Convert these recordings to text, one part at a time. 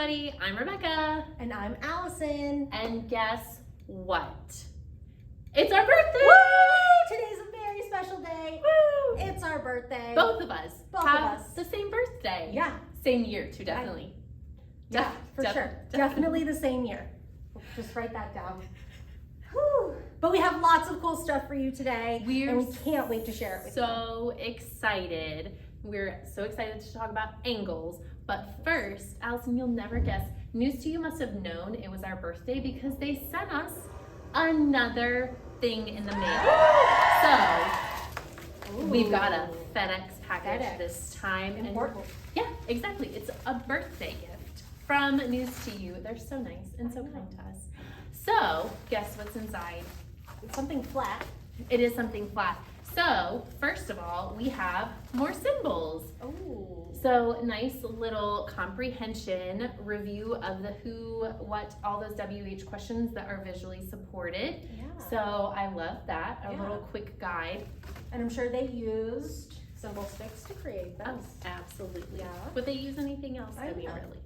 everybody. I'm Rebecca. And I'm Allison. And guess what? It's our birthday! Woo! Today's a very special day. Woo! It's our birthday. Both of us Both have of us. the same birthday. Yeah. Same year, too, definitely. Yeah, for sure. Definitely the same year. Just write that down. Whew. But we have lots of cool stuff for you today. And we can't wait to share it with you. So excited. We're so excited to talk about Anglegs. But first, Allison, you'll never guess. News to You must have known it was our birthday because they sent us another thing in the mail. So we've got a FedEx package this time. Important. And yeah, exactly. It's a birthday gift from News to You. They're so nice and so kind to us. So guess what's inside? It's something flat. It is something flat. So first of all, we have more symbols. Oh. So nice little comprehension review of the who, what, all those WH questions that are visually supported. Yeah. So I love that, a little quick guide. And I'm sure they used symbol sticks to create them. Oh, absolutely. Yeah. Would they use anything else? I I mean, know. really.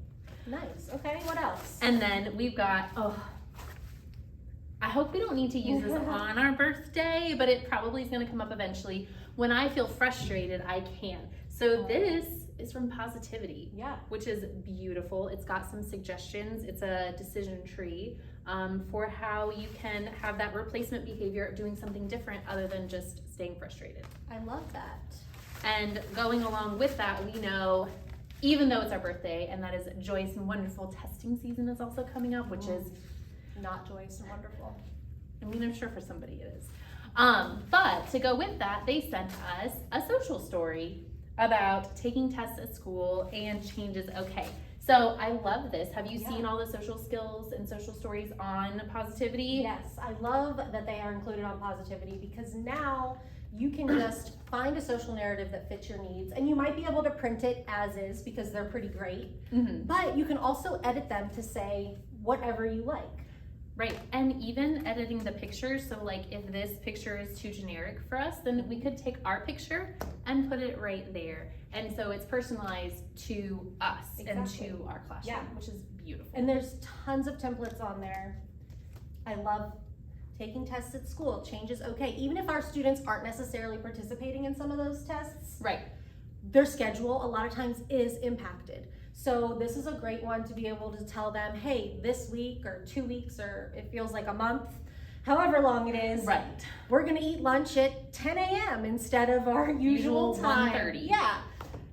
Nice. Okay, what else? And then we've got, I hope we don't need to use this on our birthday, but it probably is going to come up eventually. When I feel frustrated, I can. So this is from Positivity, which is beautiful. It's got some suggestions. It's a decision tree for how you can have that replacement behavior of doing something different other than just staying frustrated. I love that. And going along with that, we know, even though it's our birthday, and that is joyous and wonderful, testing season is also coming up, which is not joyous and wonderful. I mean, I'm sure for somebody it is. But to go with that, they sent us a social story about taking tests at school and changes okay. So I love this. Have you seen all the social skills and social stories on Positivity? Yes, I love that they are included on Positivity because now you can just find a social narrative that fits your needs, and you might be able to print it as is because they're pretty great, but you can also edit them to say whatever you like. Right, and even editing the pictures, so like if this picture is too generic for us, then we could take our picture and put it right there. And so it's personalized to us and to our classroom, which is beautiful. And there's tons of templates on there. I love taking tests at school, changes okay. Even if our students aren't necessarily participating in some of those tests, their schedule a lot of times is impacted. So this is a great one to be able to tell them, hey, this week or 2 weeks, or it feels like a month, however long it is, we're gonna eat lunch at 10 a.m. instead of our usual time. 1:30. Yeah,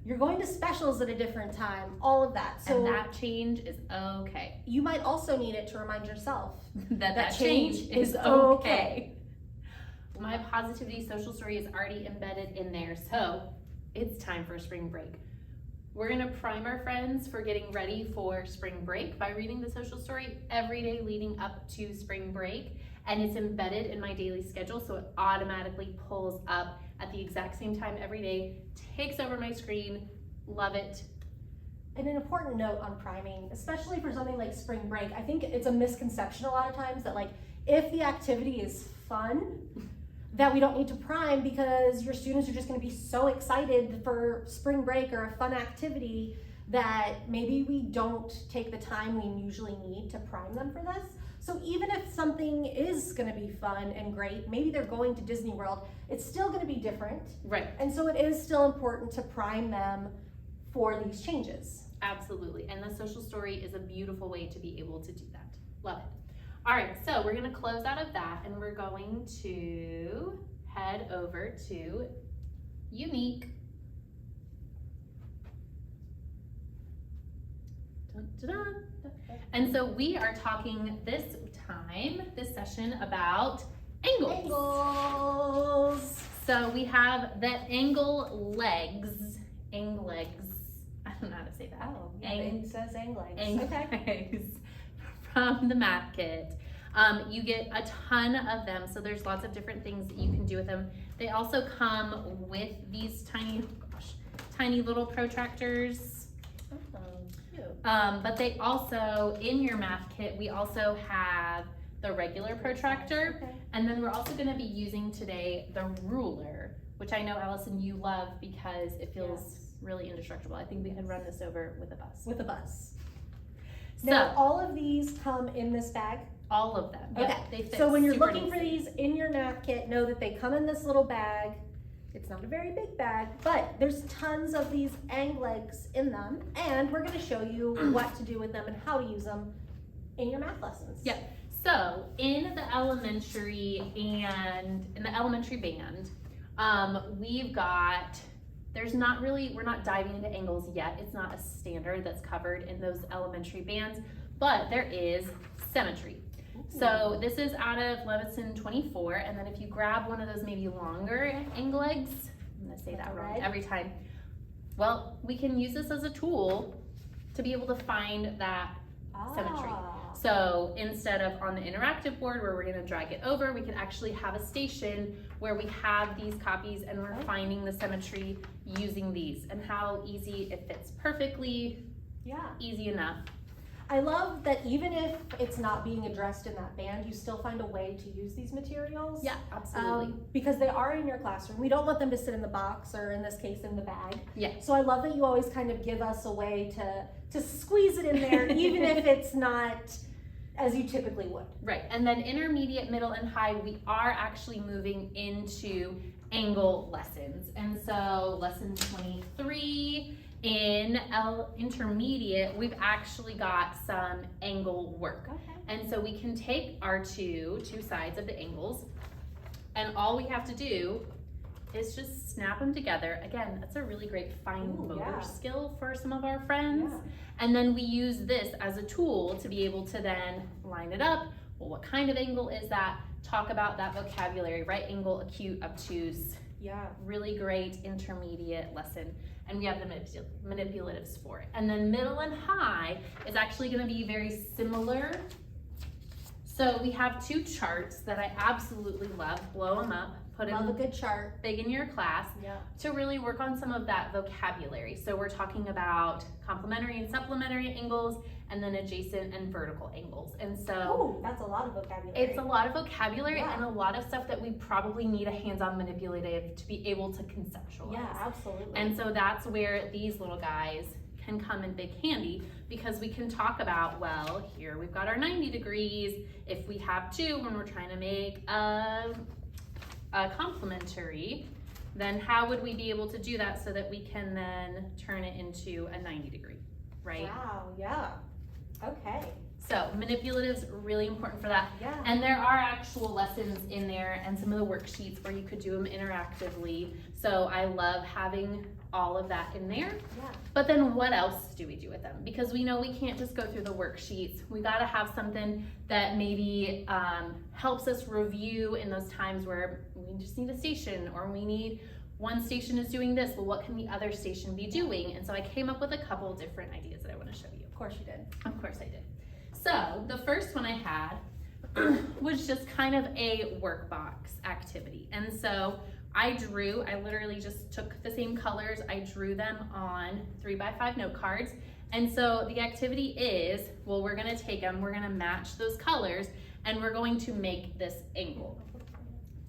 you're going to specials at a different time, all of that. So and that change is okay. You might also need it to remind yourself that change is okay. My Positivity social story is already embedded in there, so it's time for spring break. We're gonna prime our friends for getting ready for spring break by reading the social story every day leading up to spring break. And it's embedded in my daily schedule, so it automatically pulls up at the exact same time every day, takes over my screen, love it. And an important note on priming, especially for something like spring break, I think it's a misconception a lot of times that like, if the activity is fun, that we don't need to prime because your students are just going to be so excited for spring break or a fun activity that maybe we don't take the time we usually need to prime them for this. So even if something is going to be fun and great, maybe they're going to Disney World, it's still going to be different. Right. And so it is still important to prime them for these changes. Absolutely. And the social story is a beautiful way to be able to do that. Love it. All right, so we're gonna close out of that and we're going to head over to Unique. Dun, dun, dun. And so we are talking this session about Anglegs. Angles. So we have the Anglegs. I don't know how to say that. Oh, yeah, it says Anglegs. Anglegs from the math kit. You get a ton of them, so there's lots of different things that you can do with them. They also come with these tiny little protractors. But they also, in your math kit, we also have the regular protractor, and then we're also going to be using today the ruler, which I know, Allison, you love because it feels really indestructible. I think we could run this over with a bus. Now, So all of these come in this bag? all of them. Okay. Yeah, they fit So when you're super looking for nicely. these in your math kit, know that they come in this little bag. It's not a very big bag, but there's tons of these Anglegs in them, and we're gonna show you what to do with them and how to use them in your math lessons. Yep. So in the elementary band, we've got, we're not diving into angles yet. It's not a standard that's covered in those elementary bands, but there is symmetry. So this is out of lesson 24, and then if you grab one of those maybe longer Anglegs, I'm gonna say that wrong every time. Well, we can use this as a tool to be able to find that symmetry. So instead of on the interactive board where we're gonna drag it over, we can actually have a station where we have these copies and we're finding the symmetry using these, and how easy it fits perfectly. Yeah. Easy enough. I love that even if it's not being addressed in that band, you still find a way to use these materials. Yeah, absolutely. Because they are in your classroom. We don't want them to sit in the box, or in this case, in the bag. Yeah. So I love that you always kind of give us a way to squeeze it in there, even if it's not as you typically would. Right, and then intermediate, middle, and high, we are actually moving into angle lessons. And so lesson 23, in intermediate, we've actually got some angle work. Okay. And so we can take our two sides of the angles, and all we have to do is just snap them together. Again, that's a really great fine motor skill for some of our friends. Yeah. And then we use this as a tool to be able to then line it up. Well, what kind of angle is that? Talk about that vocabulary, right angle, acute, obtuse. Yeah. Really great intermediate lesson. And we have the manipulatives for it. And then middle and high is actually gonna be very similar. So we have two charts that I absolutely love. Blow them up, put Love a them good chart. big in your class Yeah. to really work on some of that vocabulary. So we're talking about complementary and supplementary angles, and then adjacent and vertical angles. And so Oh, that's a lot of vocabulary. it's a lot of vocabulary Yeah. and a lot of stuff that we probably need a hands-on manipulative to be able to conceptualize. Yeah, absolutely. And so that's where these little guys can come in big handy, because we can talk about, well, here we've got our 90 degrees. If we have two, when we're trying to make a complementary, then how would we be able to do that so that we can then turn it into a 90 degree, right? Wow, yeah. Okay. So manipulatives are really important for that. Yeah. And there are actual lessons in there and some of the worksheets where you could do them interactively. So I love having all of that in there. Yeah. But then what else do we do with them? Because we know we can't just go through the worksheets. We gotta have something that maybe helps us review in those times where we just need a station, or we need one station is doing this. Well, what can the other station be doing? And so I came up with a couple different ideas that I wanna show you. Of course you did. Of course I did. So the first one I had was just kind of a workbox activity. And so I literally just took the same colors, I drew them on 3x5 note cards. And so the activity is, well, we're gonna take them, we're gonna match those colors, and we're going to make this angle.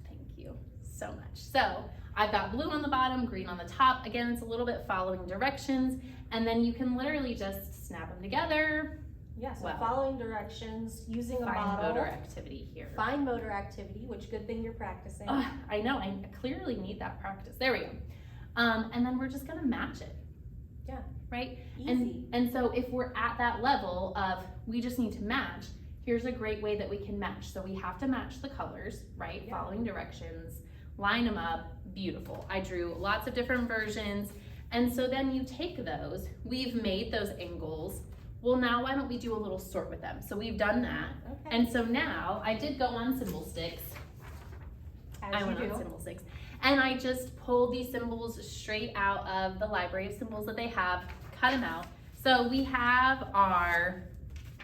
Thank you so much. So I've got blue on the bottom, green on the top. Again, it's a little bit following directions, and then you can literally just snap them together. Yeah, so Well, following directions, using a Fine model. motor activity here. Fine motor activity, which good thing you're practicing. I know, I clearly need that practice. There we go. And then we're just gonna match it. Yeah. Right? Easy. And so if we're at that level of, we just need to match, here's a great way that we can match. So we have to match the colors, right? Yeah. Following directions, line them up, beautiful. I drew lots of different versions. And so then you take those, we've made those angles. Well, now why don't we do a little sort with them? So we've done that. Okay. And so now I did go on symbol sticks. As you do. On symbol sticks. And I just pulled these symbols straight out of the library of symbols that they have, cut them out. So we have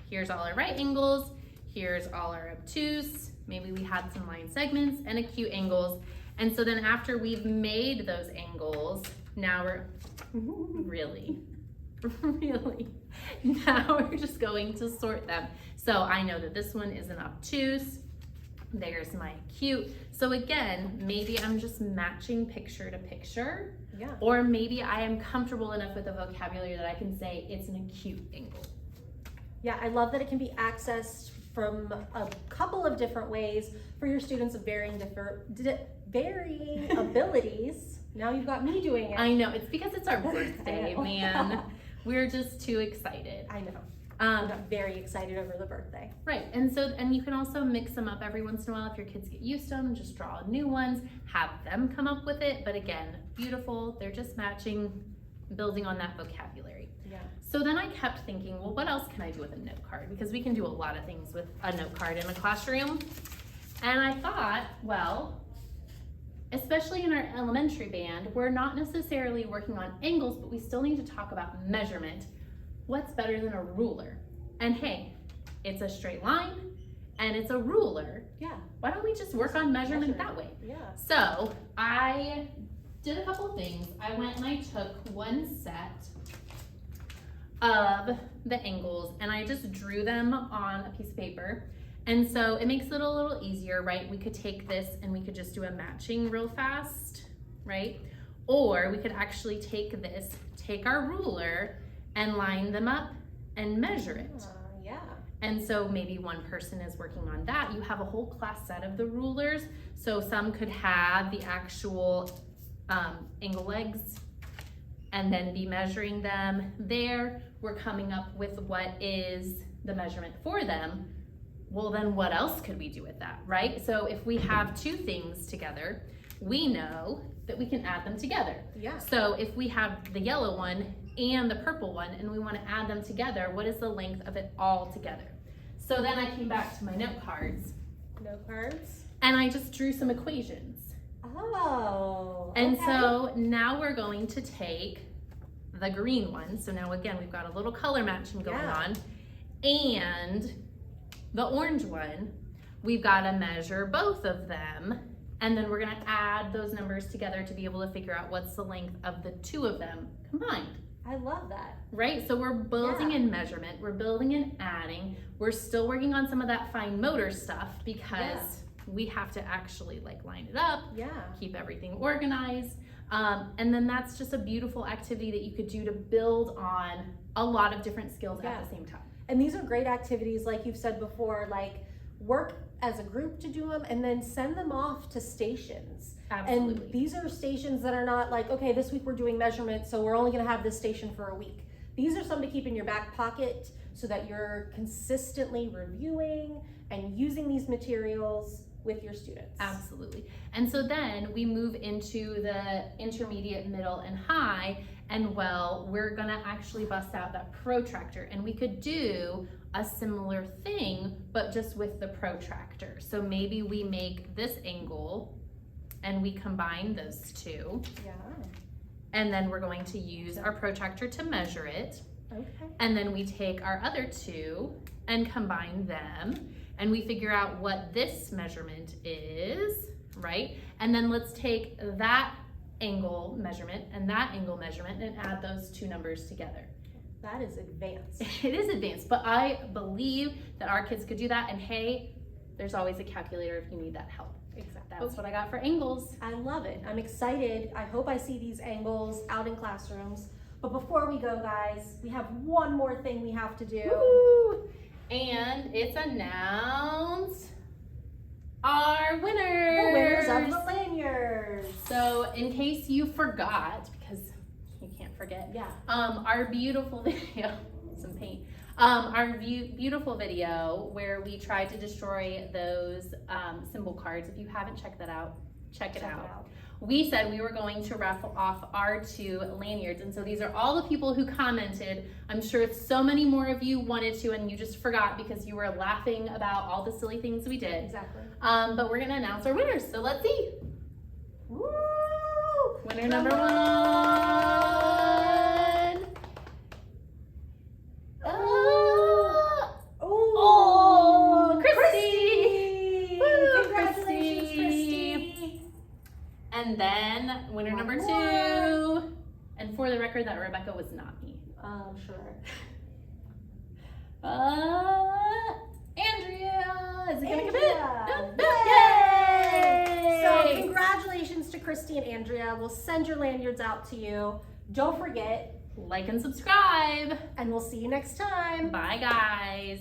here's all our right angles, here's all our obtuse, maybe we had some line segments and acute angles. And so then after we've made those angles, now we're really, now we're just going to sort them. So I know that this one is an obtuse, there's my acute. So again, maybe I'm just matching picture to picture, Yeah. or maybe I am comfortable enough with the vocabulary that I can say it's an acute angle. Yeah, I love that it can be accessed from a couple of different ways for your students of varying abilities. Now you've got me doing it. I know, it's because it's our birthday, man. We're just too excited. I know. I got very excited over the birthday. Right, and you can also mix them up every once in a while if your kids get used to them, just draw new ones, have them come up with it, but again, beautiful, they're just matching, building on that vocabulary. Yeah. So then I kept thinking, well, what else can I do with a note card? Because we can do a lot of things with a note card in a classroom. And I thought, well, especially in our elementary band, we're not necessarily working on angles, but we still need to talk about measurement. What's better than a ruler? And hey, it's a straight line and it's a ruler. Yeah. Why don't we just work on measurement that way? Yeah. So I did a couple things. I went and I took one set of the angles and I just drew them on a piece of paper. And so it makes it a little easier, right? We could take this and we could just do a matching real fast, right? Or we could actually take this, take our ruler and line them up and measure it. Yeah. And so maybe one person is working on that. You have a whole class set of the rulers. So some could have the actual Anglegs and then be measuring them there. We're coming up with what is the measurement for them. Well, then what else could we do with that, right? So if we have two things together, we know that we can add them together. Yeah. So if we have the yellow one and the purple one and we want to add them together, what is the length of it all together? So then I came back to my note cards. Note cards. And I just drew some equations. Oh. And okay. so now we're going to take the green one. So now again, we've got a little color matching going on. And the orange one, we've got to measure both of them. And then we're going to add those numbers together to be able to figure out what's the length of the two of them combined. I love that. Right? So we're building in measurement, we're building in adding, we're still working on some of that fine motor stuff because we have to actually like line it up, keep everything organized. And then that's just a beautiful activity that you could do to build on a lot of different skills at the same time. And these are great activities, like you've said before, like work as a group to do them and then send them off to stations. Absolutely. And these are stations that are not like, okay, this week we're doing measurement, so we're only gonna have this station for a week. These are some to keep in your back pocket so that you're consistently reviewing and using these materials with your students. Absolutely. And so then we move into the intermediate, middle, and high, and well, we're gonna actually bust out that protractor, and we could do a similar thing, but just with the protractor. So maybe we make this angle and we combine those two. Yeah. And then we're going to use our protractor to measure it. Okay. And then we take our other two and combine them, and we figure out what this measurement is, right? And then let's take that angle measurement and that angle measurement and add those two numbers together. That is advanced. It is advanced, but I believe that our kids could do that, and hey, there's always a calculator if you need that help. Exactly. That's what I got for angles. I love it. I'm excited. I hope I see these angles out in classrooms. But before we go, guys, we have one more thing we have to do. Woo! And it's announce our winners. The winners of the lanyards. So in case you forgot, because you can't forget, our beautiful video, some paint, our beautiful video where we tried to destroy those symbol cards. If you haven't checked that out, check it out. We said we were going to raffle off our 2 lanyards, and so these are all the people who commented. I'm sure so many more of you wanted to, and you just forgot because you were laughing about all the silly things we did. Exactly. But we're gonna announce our winners, so let's see. Woo! Winner number 1. Oh, Christy! Woo, Congratulations, Christy! And then winner number 2. And for the record, that Rebecca was not me. Sure. Andrea! Is it gonna Andrea. come in? Yay! So congratulations to Christy and Andrea. We'll send your lanyards out to you. Don't forget, like and subscribe. and we'll see you next time. Bye, guys.